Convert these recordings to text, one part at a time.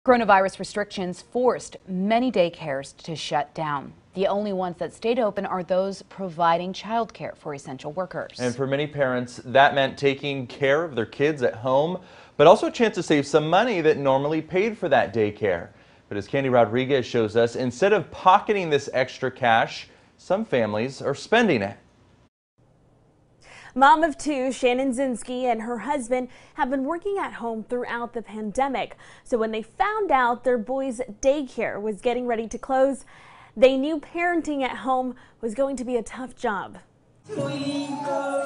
Coronavirus restrictions forced many daycares to shut down. The only ones that stayed open are those providing childcare for essential workers. And for many parents, that meant taking care of their kids at home, but also a chance to save some money that normally paid for that daycare. But as Candy Rodriguez shows us, instead of pocketing this extra cash, some families are spending it. Mom of two, Shannon Zinski, and her husband have been working at home throughout the pandemic. So when they found out their boy's daycare was getting ready to close, they knew parenting at home was going to be a tough job.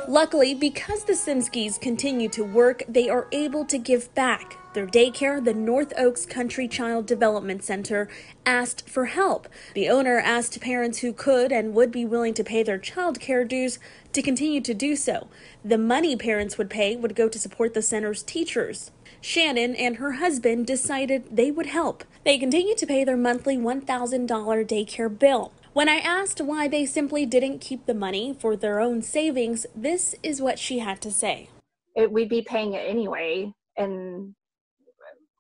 Luckily, because the Simskis continue to work, they are able to give back. Their daycare, the North Oaks Country Child Development Center, asked for help. The owner asked parents who could and would be willing to pay their child care dues to continue to do so. The money parents would pay would go to support the center's teachers. Shannon and her husband decided they would help. They continue to pay their monthly $1,000 daycare bill. When I asked why they simply didn't keep the money for their own savings, this is what she had to say. We'd be paying it anyway, and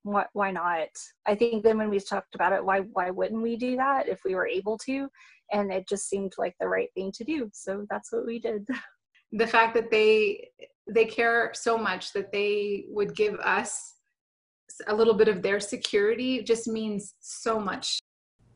why not? I think then when we talked about it, why wouldn't we do that if we were able to? And it just seemed like the right thing to do, so that's what we did. The fact that they care so much that they would give us a little bit of their security just means so much.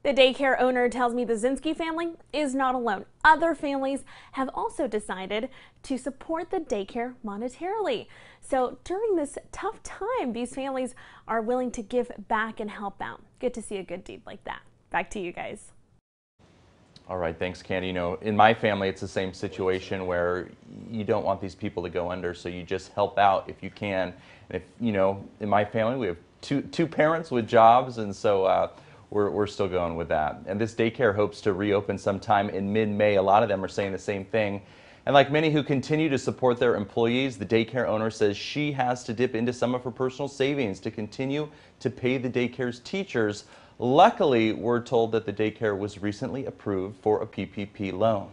The daycare owner tells me the Zinski family is not alone. Other families have also decided to support the daycare monetarily. So during this tough time, these families are willing to give back and help out. Good to see a good deed like that. Back to you guys. All right, thanks, Candy. You know, in my family, it's the same situation where you don't want these people to go under, so you just help out if you can. And if, you know, in my family, we have two parents with jobs, and so we're still going with that. And this daycare hopes to reopen sometime in mid-May. A lot of them are saying the same thing. And like many who continue to support their employees, the daycare owner says she has to dip into some of her personal savings to continue to pay the daycare's teachers. Luckily, we're told that the daycare was recently approved for a PPP loan.